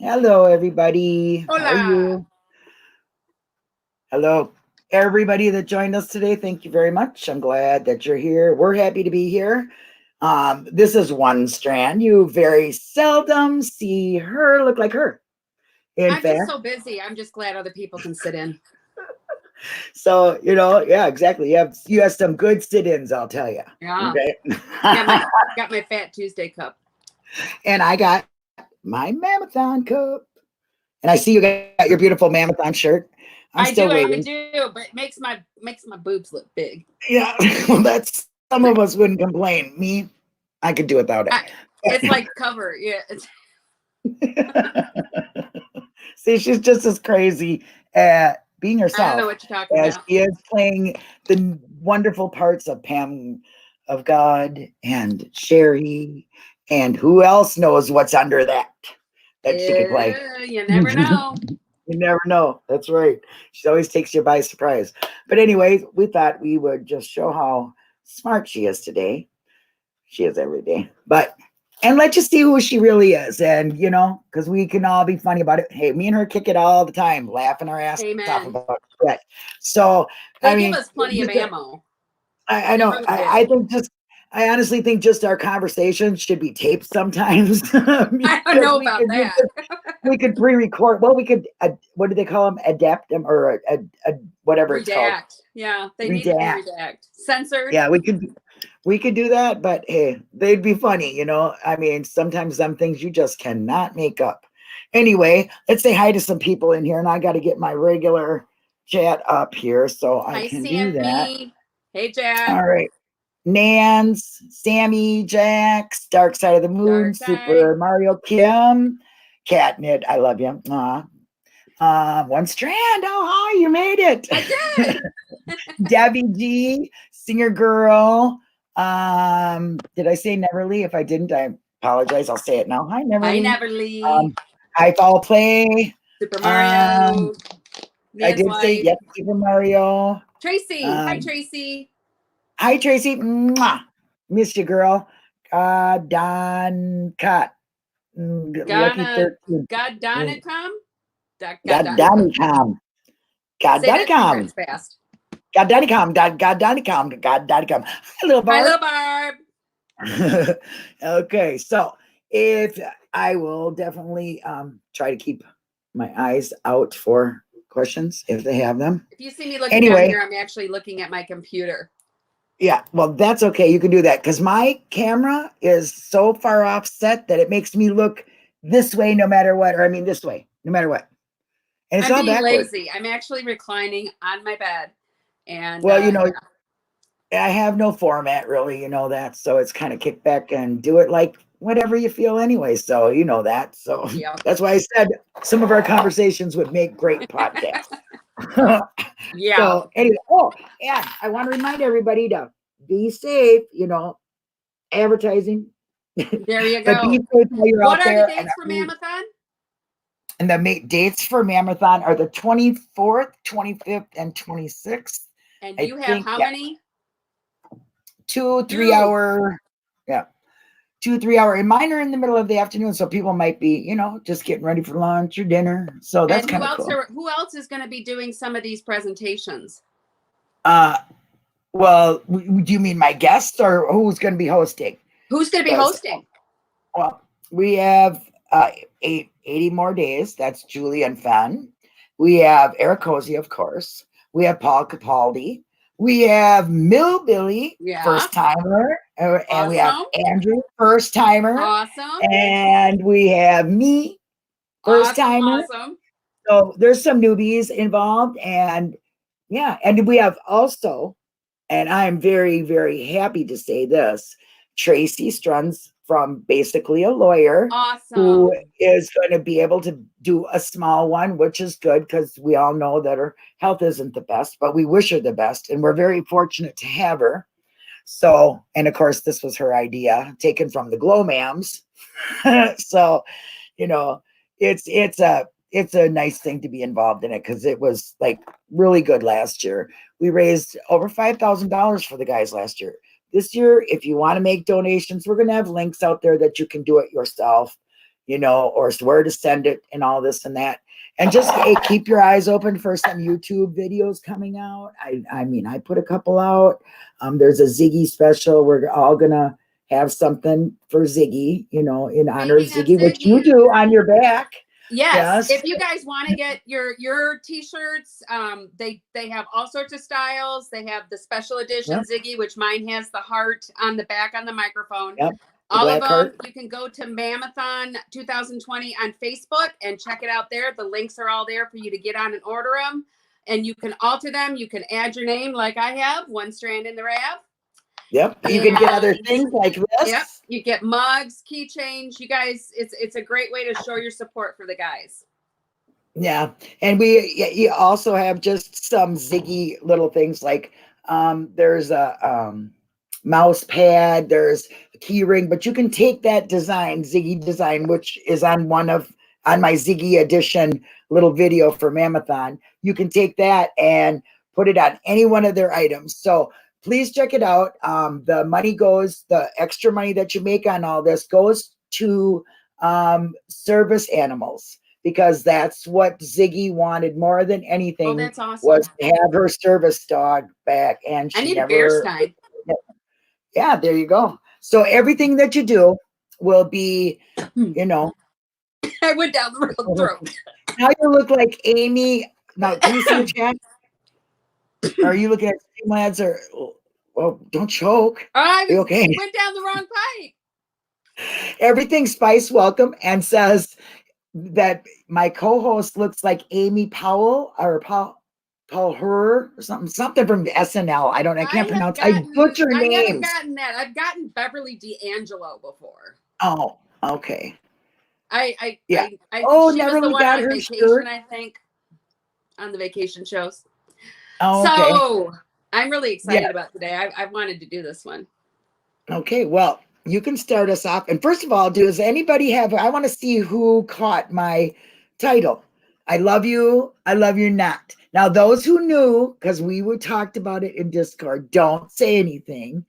Hello, everybody. How are Hola. you? Hello, everybody that joined us today. Thank you very much. I'm glad that you're here. We're happy to be here. This is One Strand. You very seldom see her look like her. In I'm just fact, so busy. I'm just glad other people can sit in. so yeah, exactly. You have some good sit-ins, I'll tell you. Yeah. Okay. Got my Fat Tuesday cup. And I got my Mammothon cup. And I see you got your beautiful Mammothon shirt. I'm still waiting. I do, but it makes my boobs look big. Yeah, well, that's some of us wouldn't complain. Me, I could do without it. I, it's like cover. Yeah. See, she's just as crazy at being I don't know herself what you're talking as about. she is playing the wonderful parts of Pam of God and Sherry, and who else knows what's under that she could play. You never know. You never know. That's right. She always takes you by surprise. But anyway, we thought we would just show how smart she is today. She is every day. But and let you see who she really is. And because we can all be funny about it. Hey, me and her kick it all the time, laughing our ass off Amen. about it. So I They mean, give us plenty of ammo. I They know. really I do. think just I honestly think just our conversations should be taped sometimes I don't because know about that. we could pre-record. Well, we could. What do they call them? Adapt them or whatever it's called. Redact. Yeah, they need to be Redact. redact. Censored. Yeah, we could do that, but hey, they'd be funny. I mean, sometimes some things you just cannot make up. Anyway, let's say hi to some people in here, and I got to get my regular chat up here so I Hi, can do that. Sammy. Hey, Jack. All right. Nance, Sammy, Jax, Dark Side of the Moon, Dark side. Super Mario Kim, Catnip, I love you. One Strand, oh hi, you made it. I did. Debbie G, Singer Girl. Did I say Neverly? If I didn't, I apologize. I'll say it now. Hi, Hi, Neverly. Neverly. Hi, Fall Play. Super Um, Mario. I Nan's did say wife. yep, Super Mario. Tracy. Hi, Um, Tracy. Hi, Tracy. Mwah. Miss you, girl. Don Cut. Lucky Gonna 13. God Mm, Donicum? God God Donicum. Donny Com. God Say Donny that 3 times Com. fast. God Donny Com. God Donny Com. God Donny Com. Hi, little Hi, Barb. little Barb. Okay, so if I will definitely try to keep my eyes out for questions if they have them. If you see me looking down Anyway, here, I'm actually looking at my computer. yeah, well, that's okay. You can do that because my camera is so far offset that it makes me look this way no matter what, or I mean this way no matter what, and it's I'm all being backward. lazy. I'm actually reclining on my bed. And Well, yeah. I have no format really, that, so it's kind of kick back and do it like whatever you feel anyway. So you know that. So Yep. that's why I said some of our conversations would make great podcasts. Yeah. So anyway, oh, and I want to remind everybody to be safe. Advertising. There you But be go. safe while you're What out are the there. dates for Mammothon? And the dates for Mammothon are the 24th, 25th, and 26th. And I you have think, how yeah, many? 2, 3 Two. hour, yeah, 2, 3 hour. And mine are in the middle of the afternoon, so people might be, just getting ready for lunch or dinner. So that's And kind of cool. who else is going to be doing some of these presentations? Uh, well, do you mean my guests or who's going to be hosting? Who's going to be hosting? Well, we have 80 more days. That's Julie and Fen. We have Eric Cozy, of course. We have Paul Capaldi. We have Mill Billy, Yeah. first timer. And we have Awesome. Andrew, first timer. Awesome. And we have me, first Awesome. timer. Awesome. So there's some newbies involved. And yeah, and we have also, and I'm very, very happy to say this, Tracy Struns from Basically a Lawyer, who Awesome. is going to be able to do a small one, which is good because we all know that her health isn't the best, but we wish her the best. And we're very fortunate to have her. So, and of course, this was her idea taken from the Glow Mams. So, you know, it's a nice thing to be involved in it because it was like really good last year. We raised over $5,000 for the guys last year. This year, if you want to make donations, we're going to have links out there that you can do it yourself. or where to send it and all this and that. And just keep your eyes open for some YouTube videos coming out. I mean, I put a couple out. There's a Ziggy special. We're all gonna have something for Ziggy, in honor of Ziggy, which you do on your back. Yes. If you guys want to get your t-shirts, they have all sorts of styles. They have the special edition Ziggy, which mine has the heart on the back on the microphone. Yep. All of them, you can go to Mammothon 2020 on Facebook and check it out there. The links are all there for you to get on and order them. And you can alter them. You can add your name like I have, One Strand in the Rav. Yep. You can get other things like this. Yep. You get mugs, keychains. You guys, it's a great way to show your support for the guys. Yeah. And you also have just some Ziggy little things like there's a mouse pad, there's a key ring, but you can take that design, Ziggy design, which is on my Ziggy edition little video for Mammothon. You can take that and put it on any one of their items. So please check it out. The extra money that you make on all this goes to service animals, because that's what Ziggy wanted more than anything. Oh, that's awesome. Was to have her service dog back, and I need a bear stein. Yeah, there you go. So everything that you do will be, I went down the wrong throat. Now you look like Amy. Now, can you see the chat? Are you looking at Streamlabs or? Well, don't choke. I okay. Went down the wrong pipe. Everything Spice welcome and says that my co-host looks like Amy Powell or Paul her or something from SNL. I can't pronounce. I butcher names. I haven't gotten that. I've gotten Beverly D'Angelo before. Oh, okay. She never was the one got on her vacation, shirt. I think, on the vacation shows. Oh, okay. So I'm really excited about today. I've wanted to do this one. Okay, well, you can start us off. And first of all, does anybody I want to see who caught my title. I love you not. Now, those who knew, because we talked about it in Discord, don't say anything.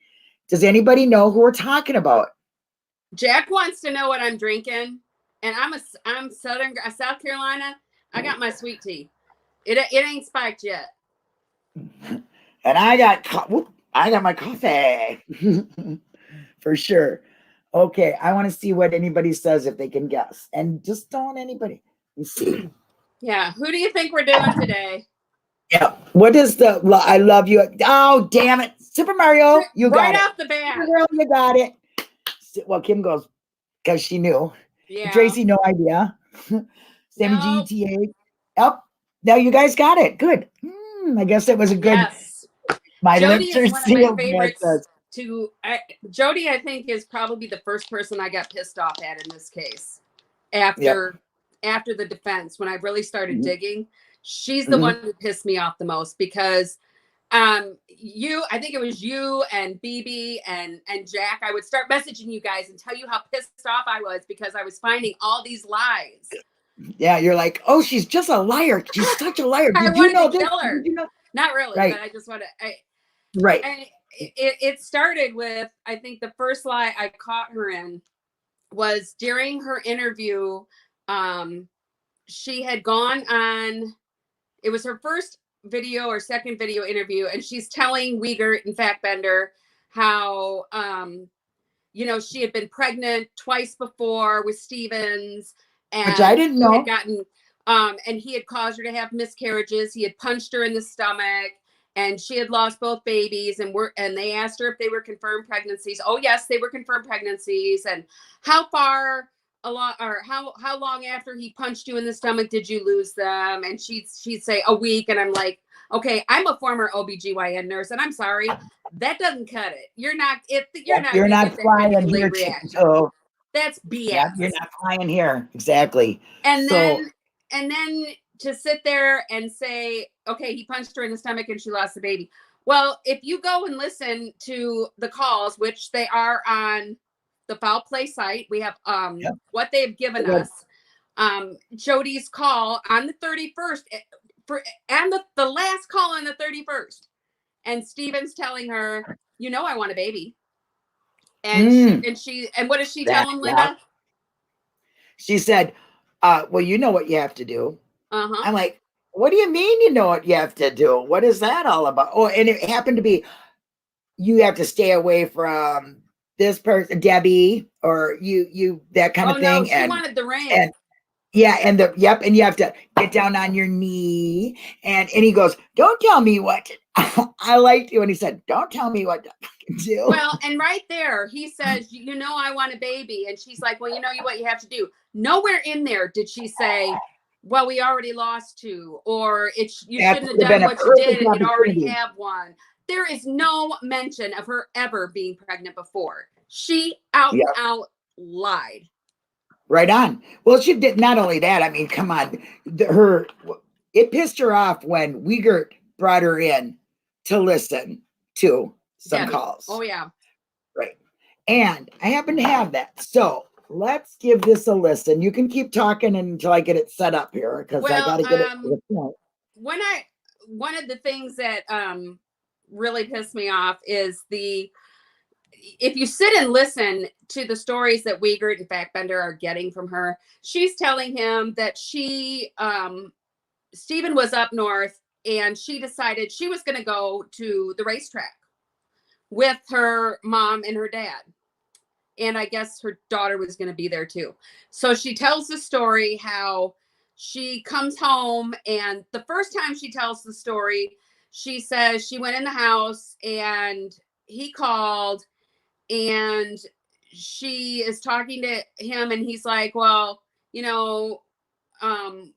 Does anybody know who we're talking about? Jack wants to know what I'm drinking, and I'm South Carolina. I got my sweet tea. It ain't spiked yet. And I got my coffee for sure. Okay, I want to see what anybody says if they can guess, and just don't anybody. You see. Yeah, who do you think we're doing today? Yeah. What is the I love you? Oh, damn it. Super Mario, you got it. Right off the bat. Girl, you got it. Well, Kim goes, because she knew. Yeah. Tracy, no idea. Sammy GTA. Yep. Now you guys got it. Good. I guess it was a good. Yes. My Jody lips are is one sealed. of my favorites. Jody, I think, is probably the first person I got pissed off at in this case. After the defense, when I really started digging, she's the one who pissed me off the most, because I think it was you and BB and Jack. I would start messaging you guys and tell you how pissed off I was because I was finding all these lies. Yeah, you're like, oh, she's just a liar. She's such a liar. Did you know this? Kill her. Did you know? Not really, right. But I just want to. Right. It started with, I think the first lie I caught her in was during her interview. She had gone on. It was her first video or second video interview, and she's telling Wiegert and Fatbender how she had been pregnant twice before with Stevens, and which I didn't know. Had gotten and he had caused her to have miscarriages. He had punched her in the stomach, and she had lost both babies, and they asked her if they were confirmed pregnancies. Oh yes, they were confirmed pregnancies. And how far along, or how long after he punched you in the stomach did you lose them? And she'd say a week. And I'm like, okay, I'm a former OBGYN nurse, and I'm sorry, that doesn't cut it. You're not flying here. So that's BS. Yeah, you're not flying here. Exactly. And then to sit there and say, okay, he punched her in the stomach and she lost the baby. Well, if you go and listen to the calls, which they are on the Foul Play site, we have what they've given us. Jody's call on the 31st, and the last call on the 31st, and Steven's telling her, I want a baby. And what does she tell him, Linda? she said, well, you know what you have to do. Uh-huh. I'm like, what do you mean you know what you have to do? What is that all about? Oh, and it happened to be, you have to stay away from this person, Debbie, or you that kind Oh of no, thing. she wanted the ring. And yeah, and and you have to get down on your knee. And he goes, don't tell me what to, I liked it when he said, don't tell me what to do. Well, and right there, he says, you know, I want a baby. And she's like, well, you know what you have to do. Nowhere in there did she say, well, we already lost two, or you That shouldn't have would have done been a what you did perfect and you'd already opportunity. have one. There is no mention of her ever being pregnant before. She out and out lied. Right on. Well, she did not only that. I mean, come on, it pissed her off when Wiegert brought her in to listen to some Debbie. calls. Oh yeah. Right. And I happen to have that. So let's give this a listen. You can keep talking until I get it set up here, because I got to get it to the point. One of the things that really pissed me off is if you sit and listen to the stories that Wiegert and Fackbender are getting from her, she's telling him that Stephen was up north and she decided she was going to go to the racetrack with her mom and her dad. And I guess her daughter was going to be there too. So she tells the story how she comes home, and the first time she tells the story, she says she went in the house and he called, and she is talking to him, and he's like, well, you know,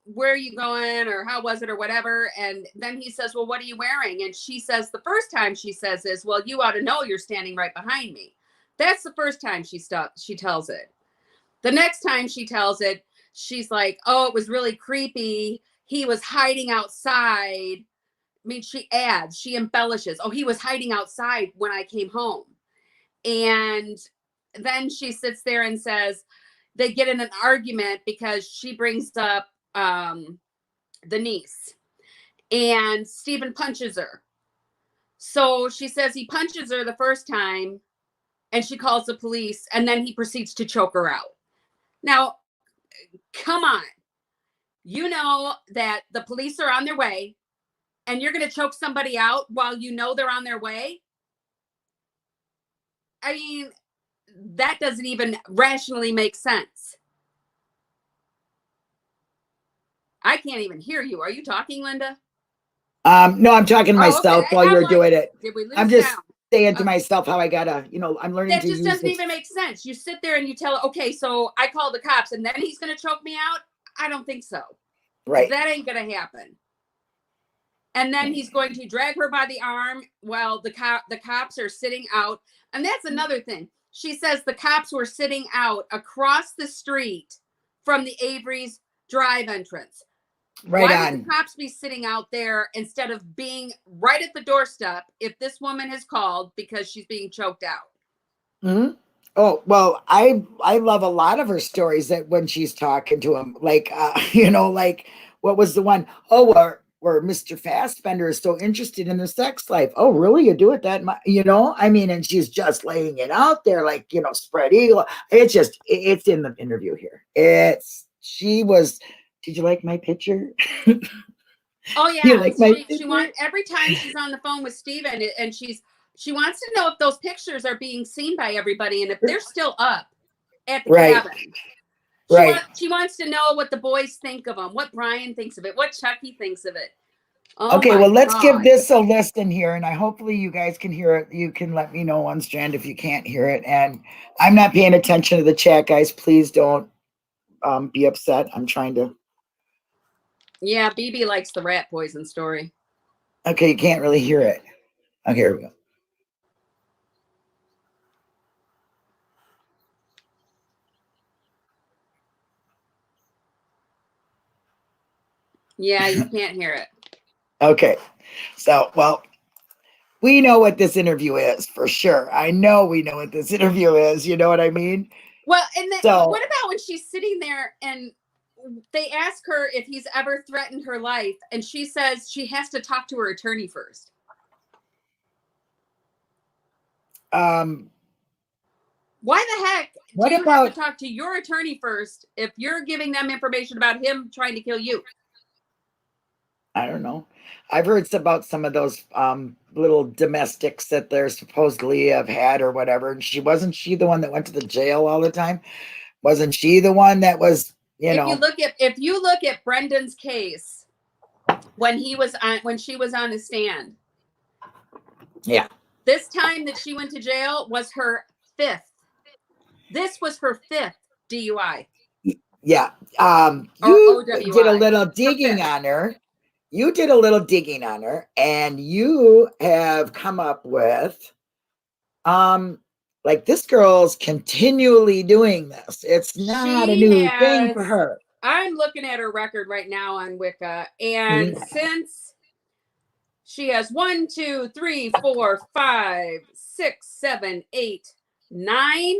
where are you going, or how was it, or whatever. And then he says, well, what are you wearing? And she says, the first time she says this, well, you ought to know, you're standing right behind me. That's the first time she tells it. The next time she tells it, she's like, oh, it was really creepy. He was hiding outside. I mean, she embellishes. Oh, he was hiding outside when I came home. And then she sits there and says, they get in an argument because she brings up the niece, and Stephen punches her. So she says he punches her the first time, and she calls the police, and then he proceeds to choke her out. Now, come on. You know that the police are on their way, and you're going to choke somebody out while you know they're on their way? I mean, that doesn't even rationally make sense. I can't even hear you. Are you talking, Linda? No, I'm talking to myself while you're doing it. Did we lose I'm just sound? saying to myself how I gotta, I'm learning that to just use doesn't this. even make sense. You sit there and you tell, okay, so I call the cops and then he's going to choke me out. I don't think so. Right. That ain't going to happen. And then he's going to drag her by the arm while the cops are sitting out. And that's another thing. She says the cops were sitting out across the street from the Avery's drive entrance. Right. Why would the cops be sitting out there instead of being right at the doorstep if this woman has called because she's being choked out? Mm-hmm. Oh, well, I love a lot of her stories that when she's talking to him, like, like, what was the one? Oh, where Mr. Fassbender is so interested in their sex life. Oh, really? You do it that much? I mean, and she's just laying it out there, like, spread eagle. It's in the interview here. Did you like my picture? Oh yeah, she wants, every time she's on the phone with Steven, and she wants to know if those pictures are being seen by everybody and if they're still up at the cabin. She wants to know what the boys think of them, what Brian thinks of it, what Chucky thinks of it. Oh, okay, well, let's give this a listen here, and hopefully you guys can hear it. You can let me know one strand if you can't hear it. And I'm not paying attention to the chat, guys. Please don't be upset. I'm trying to. Yeah, BB likes the rat poison story. Okay, you can't really hear it. Okay, here we go. Yeah, you can't hear it. Okay, so, well, we know what this interview is for sure. I know we know what this interview is. You know what I mean? Well, and then what about when she's sitting there and they ask her if he's ever threatened her life, and she says she has to talk to her attorney first. Why the heck What do you about, have to talk to your attorney first if you're giving them information about him trying to kill you? I don't know. I've heard about some of those little domestics that they're supposedly have had or whatever. And wasn't she the one that went to the jail all the time? Wasn't she the one that was, If you look at Brendan's case when she was on the stand, yeah. this time that she went to jail was her 5th. This was her 5th DUI. Yeah. Or You OWI. did a little digging on her. You did a little digging on her, and you have come up with, like, this girl's continually doing this. It's not a new thing for her. I'm looking at her record right now on Wicca, and since she has 1, 2, 3, 4, 5, 6, 7, 8, 9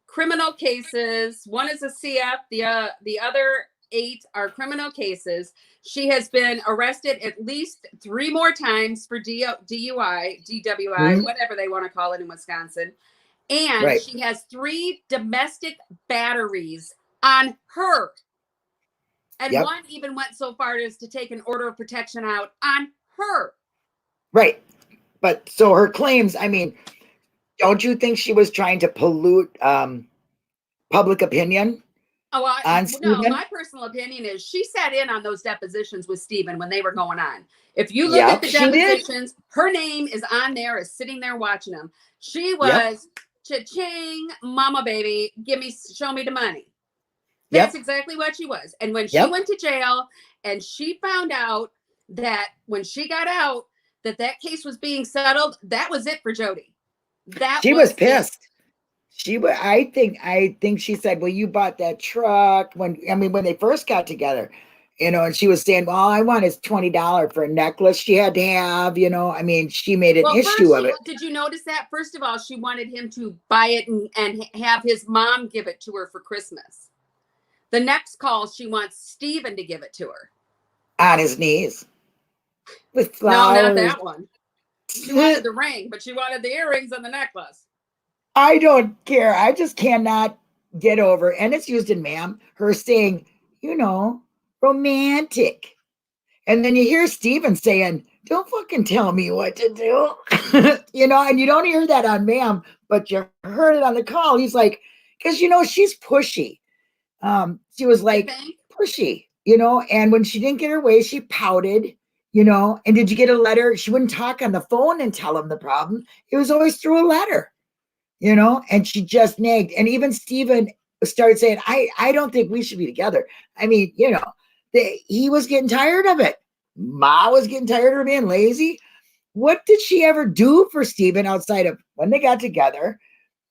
criminal cases. One is a CF. The other 8 are criminal cases. She has been arrested at least 3 more times for DUI, DWI, whatever they want to call it in Wisconsin. And she has 3 domestic batteries on her. And one even went so far as to take an order of protection out on her. Right. But so her claims, I mean, don't you think she was trying to pollute public opinion? Oh, no, my personal opinion is she sat in on those depositions with Stephen when they were going on. If you look at the depositions, her name is on there, is sitting there watching them. She was cha-ching, mama baby, show me the money. That's exactly what she was. And when she went to jail and she found out that when she got out, that case was being settled, that was it for Jody. She was pissed. I think she said, well, you bought that truck when they first got together, and she was saying, well, all I want is $20 for a necklace she had to have, she made an issue of it. Did you notice that? First of all, she wanted him to buy it and have his mom give it to her for Christmas. The next call, she wants Stephen to give it to her. On his knees. With flowers. No, not that one. She wanted the ring, but she wanted the earrings and the necklace. I don't care. I just cannot get over, and it's used in ma'am, her saying, romantic. And then you hear Stephen saying, don't fucking tell me what to do. And you don't hear that on ma'am, but you heard it on the call. He's like, because, she's pushy. She was like pushy, and when she didn't get her way, she pouted, and did you get a letter? She wouldn't talk on the phone and tell him the problem. It was always through a letter, and she just nagged. And even Stephen started saying, I don't think we should be together. I mean, he was getting tired of it. Ma was getting tired of her being lazy. What did she ever do for Stephen outside of when they got together?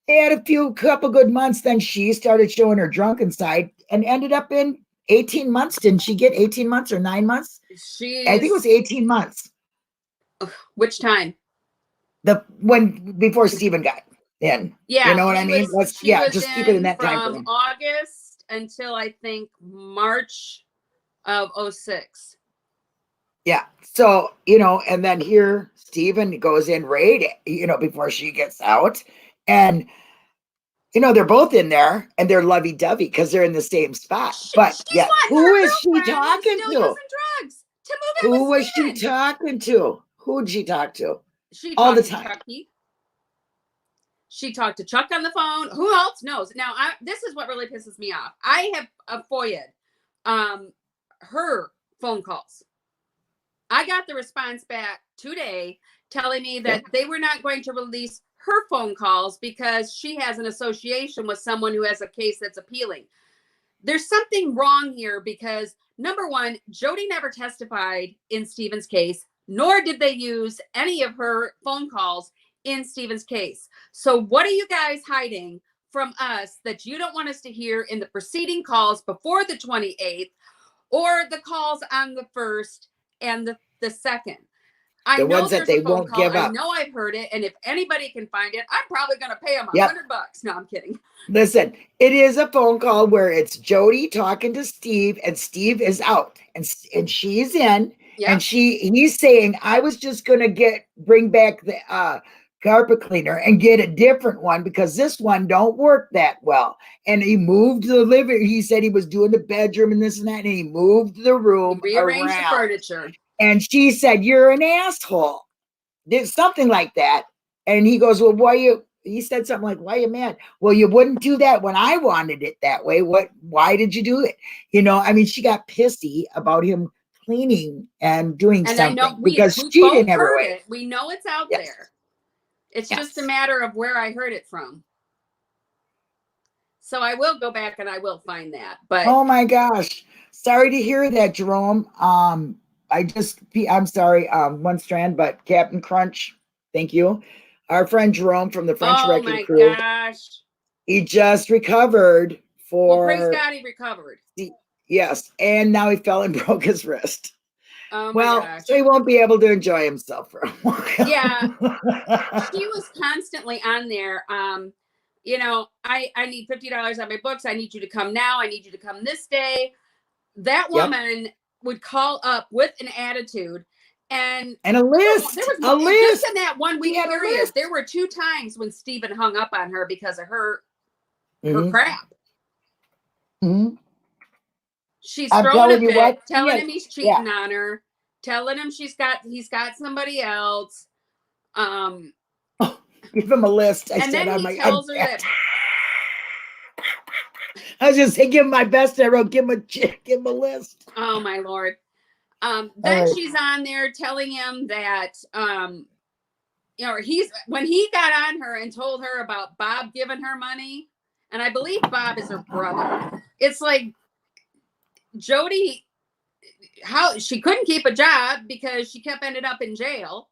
They had a couple good months. Then she started showing her drunken side and ended up in 18 months. Didn't she get 18 months or 9 months? I think it was 18 months. Which time? Before Stephen got in. Yeah. You know what I mean? Just keep it in that time frame. From August until I think March of 2006. Yeah. So, and then here Stephen goes in right, before she gets out. And, they're both in there and they're lovey-dovey because they're in the same spot. But yeah, who is she talking to? Who was she talking to? Who did she talk to? All the time. She talked to Chuck on the phone. Who else knows? Now, this is what really pisses me off. I have FOIA'd her phone calls. I got the response back today telling me that they were not going to release her phone calls because she has an association with someone who has a case that's appealing. There's something wrong here because, number one, Jody never testified in Stephen's case, nor did they use any of her phone calls in Stephen's case. So what are you guys hiding from us that you don't want us to hear in the preceding calls before the 28th or the calls on the 1st and the 2nd? The ones that they won't give up. I know I've heard it, and if anybody can find it, I'm probably going to pay them $100. No, I'm kidding. Listen, it is a phone call where it's Jody talking to Steve, and Steve is out, and she's in, and he's saying, "I was just going to bring back carpet cleaner and get a different one because this one don't work that well. And he moved the living. He said he was doing the bedroom and this and that, and he moved the room Rearrange the around. furniture. And she said, "You're an asshole." Did something like that. And he goes, "Well, he said something like, why are you mad?" "Well, you wouldn't do that when I wanted it that way. Why did you do it?" I mean, she got pissy about him cleaning and doing And something I know because we she both didn't have her heard way. it. We know it's out Yes. there. It's Yes. just a matter of where I heard it from. So I will go back and I will find that. But oh my gosh, sorry to hear that, Jerome. I'm sorry, one strand, but Captain Crunch, thank you. Our friend Jerome from the French oh Wrecking my Crew, gosh. he just recovered Well, praise for God he recovered. yes, and now he fell and broke his wrist. Oh my Well, gosh. so he won't be able to enjoy himself for a while. Yeah. She was constantly on there. I need $50 on my books. I need you to come now. I need you to come this day. That woman would call up with an attitude and a list. There was a list. Just in that 1 week period, there were 2 times when Stephen hung up on her because of her crap. Mm-hmm. She's throwing a fit, telling him he's cheating on her, telling him he's got somebody else. Give him a list. And then he tells her that. I was just saying, give him my best. I wrote, give him a list. Oh my Lord. Then she's on there telling him that, when he got on her and told her about Bob giving her money, and I believe Bob is her brother. It's like Jody, how she couldn't keep a job because she ended up in jail.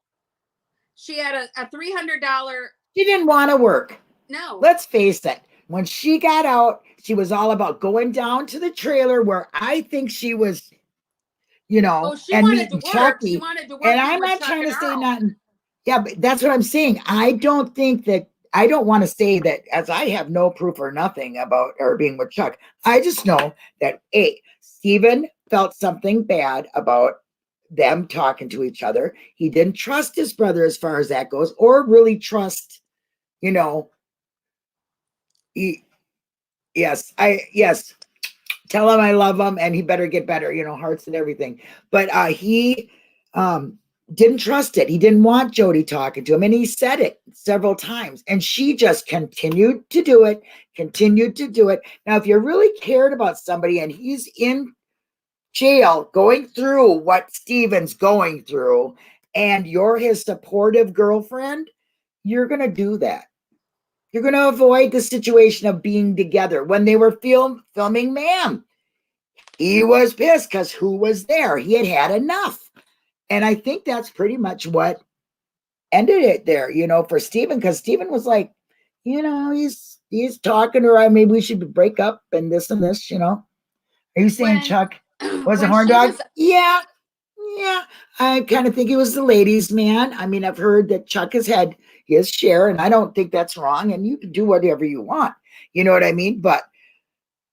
She had a $300. She didn't want to work. No. Let's face it. When she got out, she was all about going down to the trailer where I think she was, she and wanted meeting to work. Chucky. She wanted to work. And I'm not trying to say nothing. Yeah, but that's what I'm saying. I don't want to say that, as I have no proof or nothing about her being with Chuck. I just know that Stephen felt something bad about them talking to each other. He didn't trust his brother as far as that goes, or really trust, yes, tell him I love him and he better get better, hearts and everything. But he didn't trust it. He didn't want Jody talking to him. And he said it several times. And she just continued to do it. Now, if you really cared about somebody and he's in jail going through what Steven's going through, and you're his supportive girlfriend, you're going to do that. You're going to avoid the situation of being together. When they were filming Ma'am, he was pissed because who was there? He had enough. And I think that's pretty much what ended it there, for Stephen, because Stephen was like, he's talking to her. Maybe we should break up and this and this, Are you saying Chuck was a horn dog? Yeah. I kind of think he was the ladies' man. I mean, I've heard that Chuck has had his share, and I don't think that's wrong. And you can do whatever you want. You know what I mean? But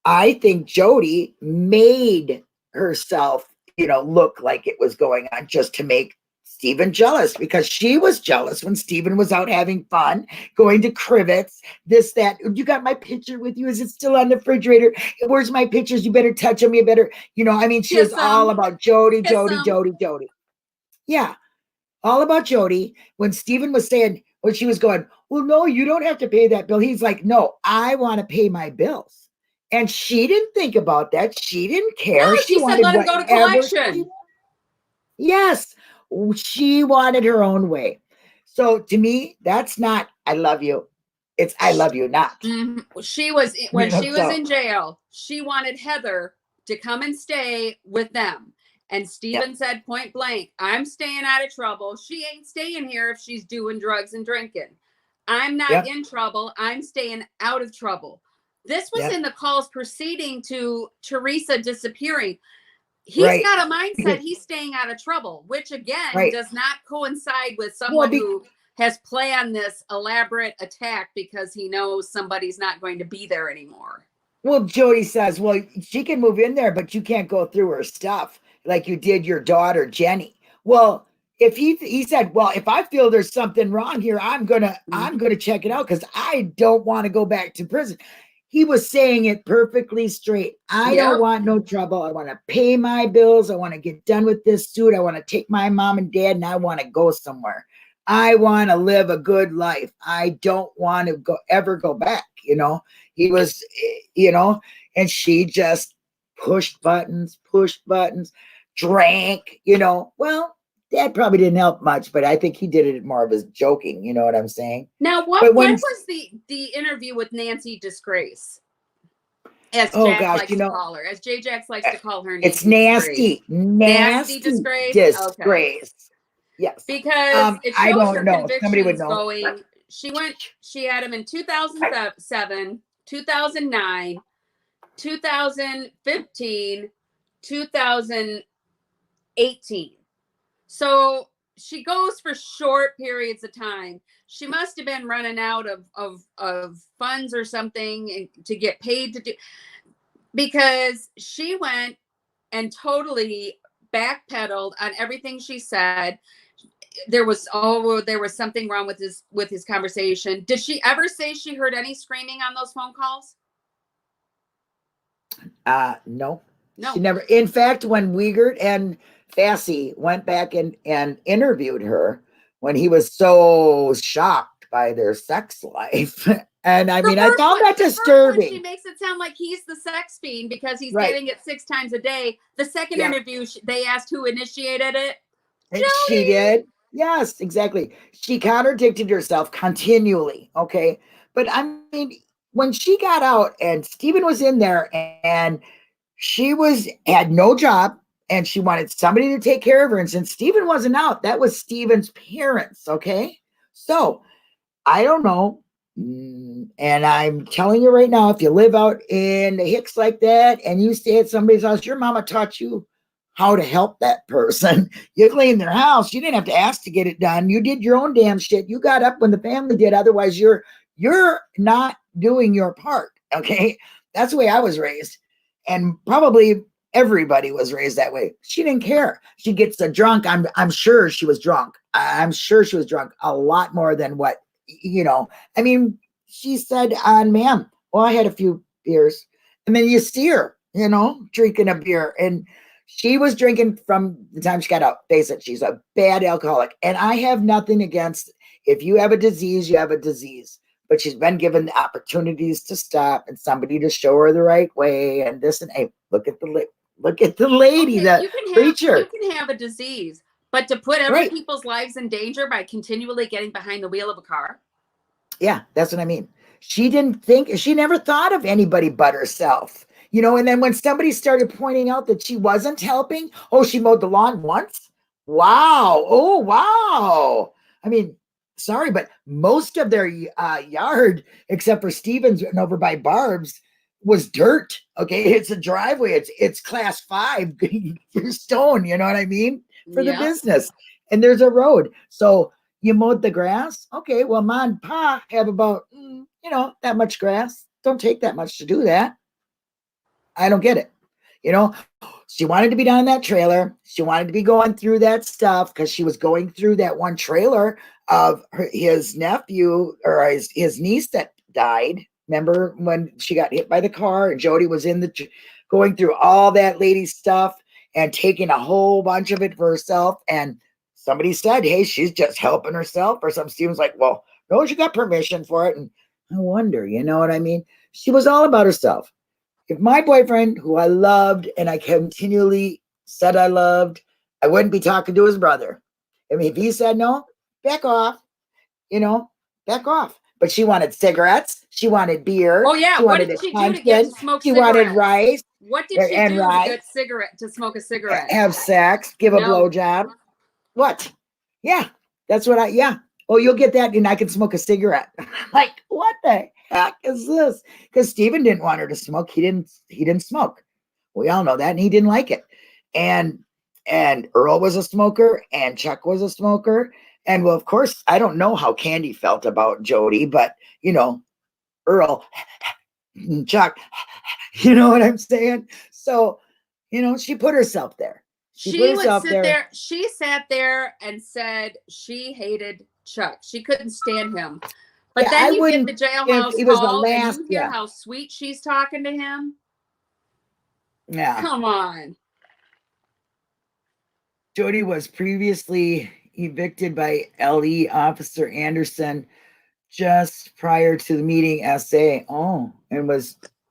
I think Jody made herself, look like it was going on just to make Stephen jealous, because she was jealous when Stephen was out having fun, going to Crivets, this, that. You got my picture with you? Is it still on the refrigerator? Where's my pictures? You better touch them. You better, I mean, she was all about Jody. Yeah, all about Jody. When Stephen was saying, when she was going, well, no, you don't have to pay that bill. He's like, no, I want to pay my bills. And she didn't think about that. She didn't care. No, she said, let him go to collection. Yes, she wanted her own way. So to me, that's not, I love you. It's, I love you not. She was, when she was in jail, she wanted Heather to come and stay with them. And Stephen said point blank, I'm staying out of trouble. She ain't staying here if she's doing drugs and drinking. I'm not in trouble. I'm staying out of trouble. This was in the calls preceding to Teresa disappearing. He's got a mindset he's staying out of trouble, which again does not coincide with someone who has planned this elaborate attack because he knows somebody's not going to be there anymore. Well, Jody says, well, she can move in there, but you can't go through her stuff like you did your daughter, Jenny. Well, if he said, well, if I feel there's something wrong here, I'm gonna check it out because I don't want to go back to prison. He was saying it perfectly straight. I don't want no trouble. I want to pay my bills. I want to get done with this suit. I want to take my mom and dad and I want to go somewhere. I want to live a good life. I don't want to ever go back. He was, and she just pushed buttons, drank, well, Dad probably didn't help much, but I think he did it more of as joking. You know what I'm saying? Now, what was the interview with Nancy Disgrace? As Jack likes to call her. As J-Jax likes to call her. It's nasty. Nasty disgrace. Okay. Yes. Because it shows her convictions going. She had him in 2007, 2009, 2015, 2018. So she goes for short periods of time. She must have been running out of funds or something to get paid to do, because she went and totally backpedaled on everything she said. There was something wrong with his conversation. Did she ever say she heard any screaming on those phone calls? No. She never. In fact, when Wiegert and Fassie went back and interviewed her, when he was so shocked by their sex life, and I mean, I found that disturbing. She makes it sound like he's the sex fiend because he's getting it 6 times a day. The second interview, they asked who initiated it. And she did. Yes, exactly. She contradicted herself continually. Okay. But I mean, when she got out and Stephen was in there and she had no job and she wanted somebody to take care of her. And since Stephen wasn't out, that was Stephen's parents. Okay. So I don't know. And I'm telling you right now, if you live out in the Hicks like that and you stay at somebody's house, your mama taught you how to help that person. You cleaned their house. You didn't have to ask to get it done. You did your own damn shit. You got up when the family did. Otherwise, you're not doing your part. Okay. That's the way I was raised. And probably everybody was raised that way. She didn't care. She gets drunk. I'm sure she was drunk. I'm sure she was drunk a lot more than what, I mean, she said on ma'am, well, I had a few beers. And then you see her, drinking a beer. And she was drinking from the time she got out. Face it, she's a bad alcoholic. And I have nothing against, if you have a disease, you have a disease. But she's been given the opportunities to stop and somebody to show her the right way. And this and hey, look at the lady, the preacher. You can have a disease, but to put other people's lives in danger by continually getting behind the wheel of a car. Yeah, that's what I mean. She never thought of anybody but herself. And then when somebody started pointing out that she wasn't helping, she mowed the lawn once. Wow. Oh, wow. I mean, sorry, but most of their yard, except for Stevens and over by Barb's, was dirt. Okay. It's a driveway. It's class 5 stone. You know what I mean? For the business. And there's a road. So you mowed the grass. Okay. Well, Ma and Pa have about, that much grass. Don't take that much to do that. I don't get it. She wanted to be down in that trailer. She wanted to be going through that stuff because she was going through that one trailer of his nephew or his niece that died. Remember when she got hit by the car and Jody was going through all that lady's stuff and taking a whole bunch of it for herself. And somebody said, hey, she's just helping herself or something. Steven's like, well, no, she got permission for it. And I wonder, you know what I mean? She was all about herself. If my boyfriend, who I loved and I continually said I loved, I wouldn't be talking to his brother. I mean, if he said no, back off, back off. But she wanted cigarettes. She wanted beer. Oh, yeah. What did she do to get to smoke cigarettes? She wanted rice. What did she do to smoke a cigarette? Have sex, give a blowjob. What? Yeah, that's what Oh, you'll get that and I can smoke a cigarette. Like, what the heck is this? Because Stephen didn't want her to smoke. He didn't smoke. We all know that, and he didn't like it. And Earl was a smoker, and Chuck was a smoker. And well, of course, I don't know how Candy felt about Jody, but Earl, Chuck, you know what I'm saying? So, she put herself there. She would sit there. She sat there and said she hated Chuck. She couldn't stand him. But then you get the jailhouse call and you hear how sweet she's talking to him. Yeah. Come on. Jody was previously evicted by LE Officer Anderson just prior to the meeting SA. Oh, and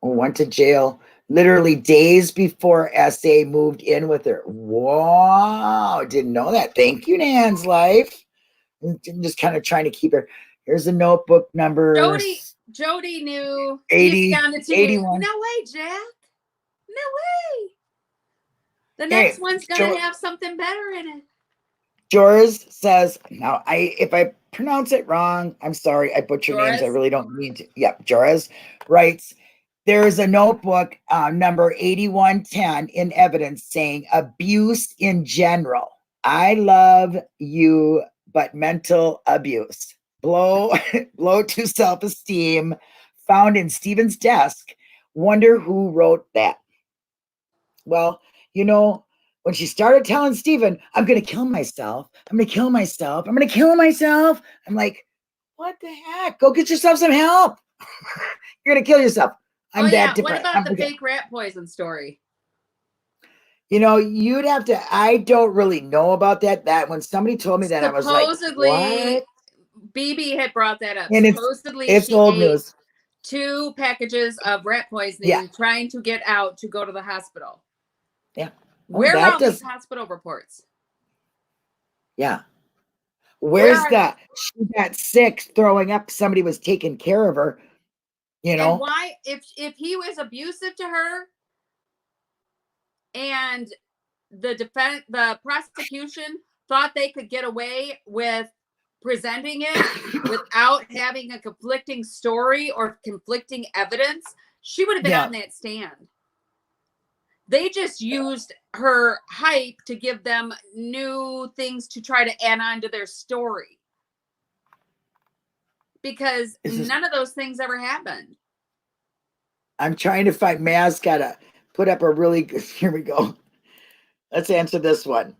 went to jail literally days before SA moved in with her. Wow, didn't know that. Thank you, Nan's Life. I'm just kind of trying to keep her. Here's a notebook number. Jody knew 80, 81. No way, Jack. No way. The next one's gonna have something better in it. Joris says, now if I pronounce it wrong, I'm sorry. I butcher names. I really don't mean to. Yep. Joris writes, there's a notebook number 8110 in evidence saying abuse in general. I love you, but mental abuse. Blow to self-esteem found in Stephen's desk. Wonder who wrote that. Well, when she started telling Stephen, I'm going to kill myself. I'm going to kill myself. I'm going to kill myself. I'm like, what the heck? Go get yourself some help. You're going to kill yourself. I'm that different. What about the fake rat poison story? You'd have to, I don't really know about that. That when somebody told me that, I was like, what? BB had brought that up. And supposedly it's old news. 2 packages of rat poisoning trying to get out to go to the hospital. Yeah. Where are all these hospital reports? Yeah. Where's that? She got sick, throwing up. Somebody was taking care of her. And why, if he was abusive to her, and the prosecution thought they could get away with presenting it without having a conflicting story or conflicting evidence, she would have been on that stand. They just used her hype to give them new things to try to add on to their story. Because none of those things ever happened. I'm trying to find, Maz got to put up a really good, here we go. Let's answer this one.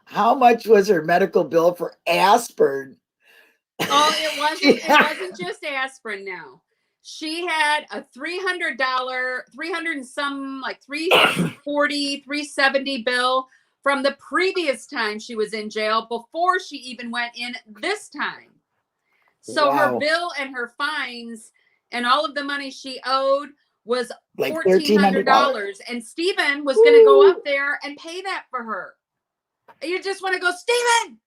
How much was her medical bill for aspirin? Oh, it wasn't just aspirin now. She had a $300 and some, like $340, $370 bill from the previous time she was in jail before she even went in this time. So her bill and her fines and all of the money she owed was like $1,400. And Stephen was going to go up there and pay that for her. You just want to go, Stephen.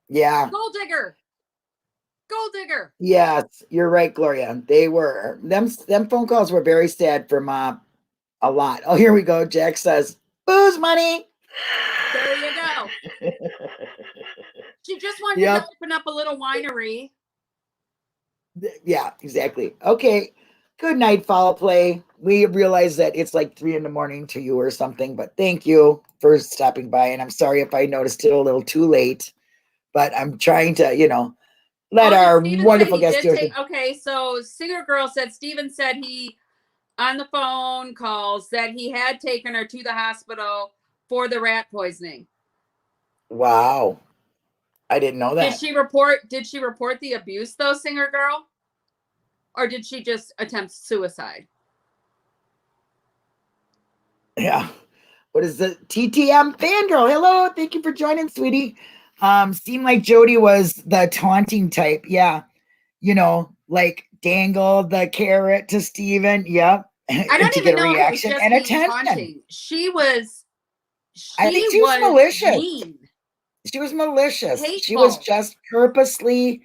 Yeah. Gold digger. Gold digger. Yes, you're right, Gloria. They were, them phone calls were very sad for Mom. A lot. Oh, here we go. Jack says, booze money. There you go. She just wanted to open up a little winery. Yeah, exactly. Okay. Good night, Foul Play. We realize that it's like 3 a.m. to you or something, but thank you for stopping by. And I'm sorry if I noticed it a little too late, but I'm trying to, let our wonderful guest do it. Okay, so Singer Girl said Stephen said he, on the phone calls, that he had taken her to the hospital for the rat poisoning. Wow. I didn't know that. Did she report the abuse though, Singer Girl? Or did she just attempt suicide? Yeah. What is the TTM fangirl? Hello. Thank you for joining, sweetie. Seemed like Jody was the taunting type. Yeah. Like dangle the carrot to Steven. Yep. I don't even know if it was just being taunting. I think she was malicious. Mean. She was malicious. Hateful. She was just purposely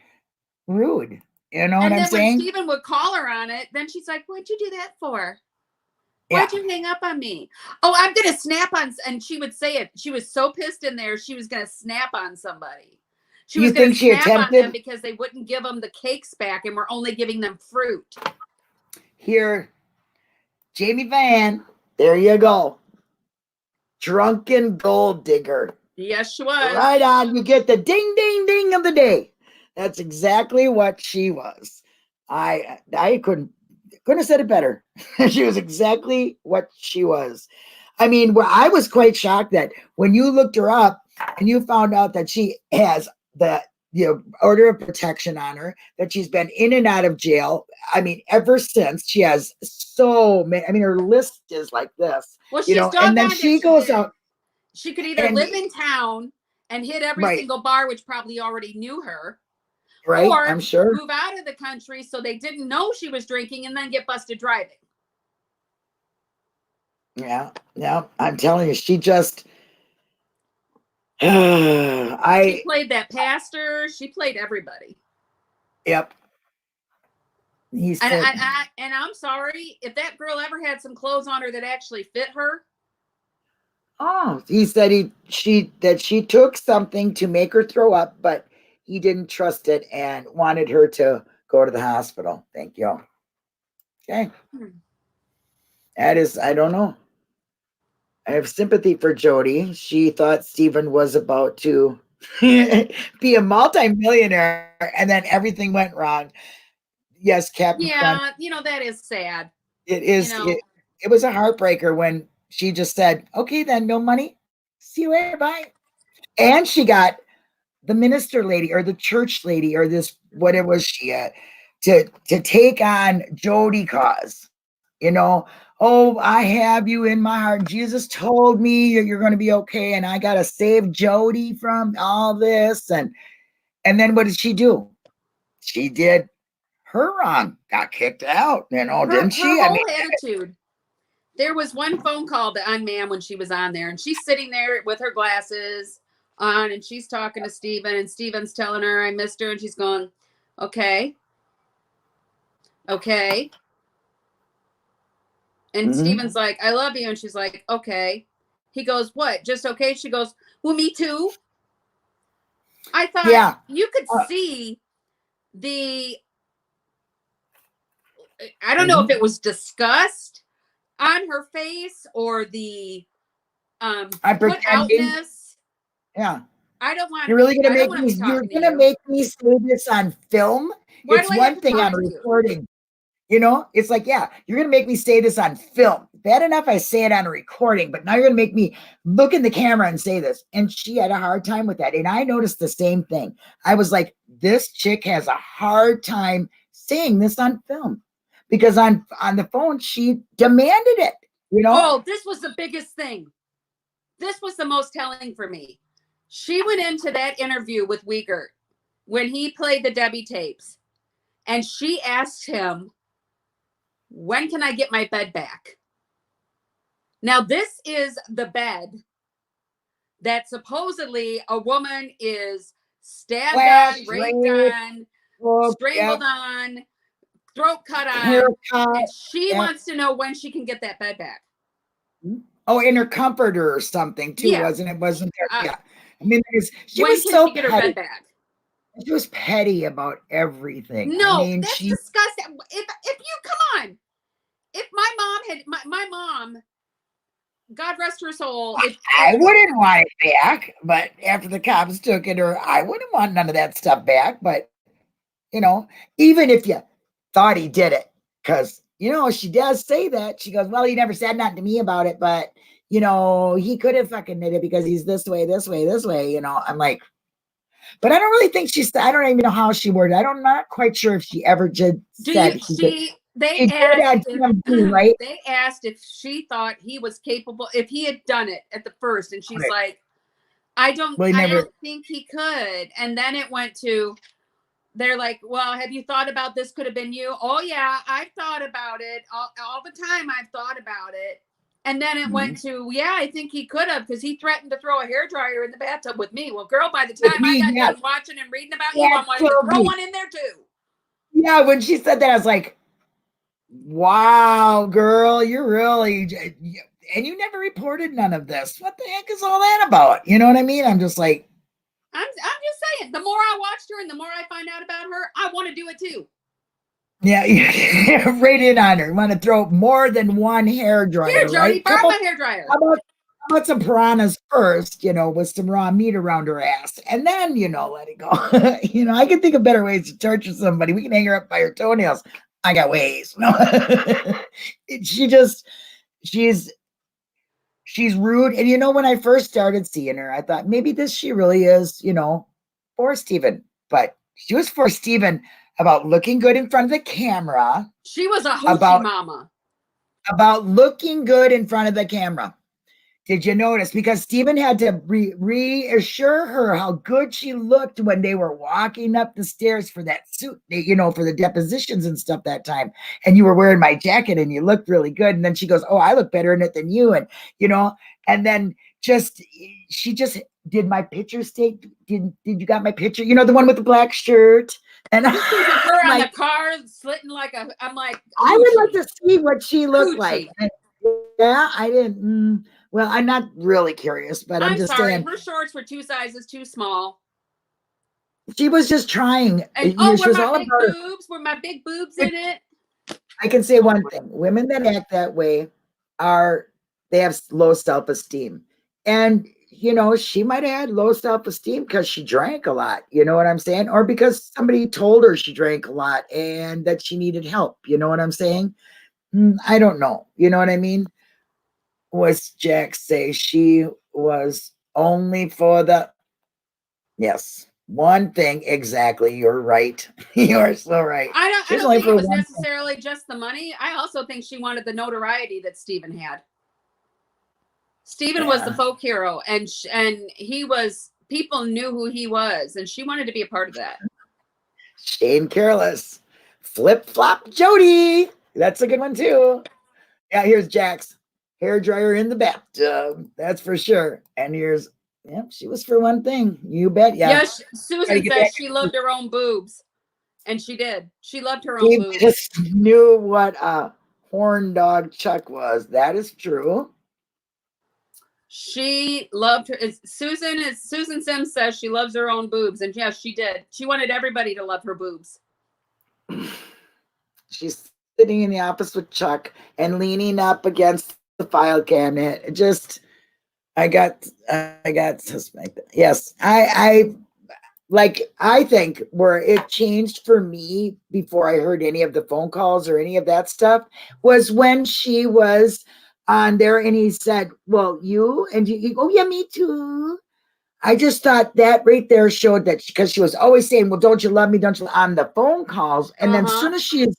rude. You know what I'm saying? And then when Stephen would call her on it, then she's like, what'd you do that for? Why'd you hang up on me? Oh, I'm going to snap on, and she would say it. She was so pissed in there, she was going to snap on somebody. She was going to snap on them because they wouldn't give them the cakes back and we're only giving them fruit. Here, Jamie Van, there you go. Drunken gold digger. Yes, she was. Right on. You get the ding, ding, ding of the day. That's exactly what she was. I couldn't have said it better. She was exactly what she was. I mean, well, I was quite shocked that when you looked her up and you found out that she has the order of protection on her, that she's been in and out of jail. I mean, ever since. She has so many. I mean, her list is like this. Well, she's And then she goes out. She could either live in town and hit every single bar, which probably already knew her, right? Or I'm sure move out of the country so they didn't know she was drinking and then get busted driving. Yeah, I'm telling you, she just. She played that pastor. She played everybody. Yep. And I'm sorry if that girl ever had some clothes on her that actually fit her. Oh, he said she took something to make her throw up, but he didn't trust it and wanted her to go to the hospital. Thank you. Okay. That is, I don't know. I have sympathy for Jody. She thought Stephen was about to be a multimillionaire, and then everything went wrong. Yes, Captain. Yeah, that is sad. It is. It was a heartbreaker when she just said, "Okay, then, no money. See you later. Bye." And she got the minister lady or the church lady or this whatever was she to take on Jody cause. Oh, I have you in my heart. Jesus told me you're going to be okay, and I got to save Jody from all this. And then what did she do? She did her wrong. Got kicked out, didn't she? Her whole attitude. There was one phone call to unman when she was on there, and she's sitting there with her glasses on, and she's talking to Steven, and Steven's telling her I missed her, and she's going, okay. And Steven's like, I love you. And she's like, okay. He goes, what? Just okay? She goes, well, me too. I thought you could see I don't know if it was disgust on her face or the put outness. Yeah. I don't want. You're really going to make me. You're going to make me say this on film. It's one thing on recording. It's like, yeah, you're going to make me say this on film. Bad enough I say it on a recording, but now you're going to make me look in the camera and say this. And she had a hard time with that. And I noticed the same thing. I was like, this chick has a hard time saying this on film because on the phone, she demanded it, Oh, this was the biggest thing. This was the most telling for me. She went into that interview with Wiegert when he played the Debbie tapes, and she asked him, when can I get my bed back? Now, this is the bed that supposedly a woman is stabbed on, raped on, strangled on, throat cut on, and she wants to know when she can get that bed back. Oh, in her comforter or something too, wasn't it? Wasn't there? Yeah. I mean, she was so get her bed back? She was petty about everything. No, that's disgusting. If you come on, if my mom had my mom, God rest her soul. I wouldn't want it back, but after the cops took it, or I wouldn't want none of that stuff back. But even if you thought he did it, because she does say that. She goes, well, he never said nothing to me about it, but he could have fucking did it because he's this way. I'm like, but I don't really think I don't even know how she worded. I'm not quite sure if she ever did. They asked if she thought he was capable, if he had done it at the first, and she's like, I don't think he could. And then it went to, they're like, well, have you thought about this? Could have been you. Oh yeah, I've thought about it all the time. I've thought about it. And then it went to, yeah, I think he could have, because he threatened to throw a hairdryer in the bathtub with me. Well, girl, by the time I got done watching and reading about you, I wanted to throw one in there too. Yeah, when she said that, I was like, wow, girl, you're really, and you never reported none of this. What the heck is all that about? You know what I mean? I'm just like, I'm just saying, the more I watched her and the more I find out about her, I want to do it too. Yeah, right in on her. You want to throw more than one hairdryer. Here, Jody, borrow my hairdryer. How about some piranhas first, with some raw meat around her ass, and then, let it go. I can think of better ways to torture somebody. We can hang her up by her toenails. I got ways. No, she's She's rude. And when I first started seeing her, I thought maybe she really is, for Steven. But she was for Steven about looking good in front of the camera. She was a hoochie mama. About looking good in front of the camera. Did you notice? Because Stephen had to reassure her how good she looked when they were walking up the stairs for that suit, for the depositions and stuff that time. And you were wearing my jacket and you looked really good. And then she goes, "Oh, I look better in it than you." And, and then she just did my picture state. Did you got my picture? The one with the black shirt. And her on the car slitting I'm like, I would like to see what she looked like. And, yeah, I didn't. Well, I'm not really curious, but I'm just saying. Her shorts were 2 sizes too small. She was just trying. And were my big boobs? Were my big boobs in it? I can say one thing: women that act that way they have low self-esteem, and she might have had low self-esteem because she drank a lot. You know what I'm saying? Or because somebody told her she drank a lot and that she needed help. You know what I'm saying? I don't know. You know what I mean? Was Jack say she was only for the one thing? Exactly. You're right. You're so right. I don't think it was necessarily just the money. I also think she wanted the notoriety that Steven had. Steven was the folk hero, and he was, people knew who he was, and she wanted to be a part of that. Shane Careless. Flip flop Jody. That's a good one too. Yeah, here's Jack's hair dryer in the bathtub. That's for sure. And here's, she was for one thing. You bet. Yeah. Yes, Susan says she loved her own boobs. And she did. She loved her own boobs. She just knew what a horn dog Chuck was. That is true. She loved her. Susan Sims says she loves her own boobs. And yes, she did. She wanted everybody to love her boobs. She's sitting in the office with Chuck and leaning up against the file cabinet. I got suspected. Yes, I think where it changed for me before I heard any of the phone calls or any of that stuff was when she was on there and he said, "Well, you," and you go, "Yeah, me too." I just thought that right there showed that because she was always saying, "Well, don't you love me? Don't you?" on the phone calls. And then as soon as she is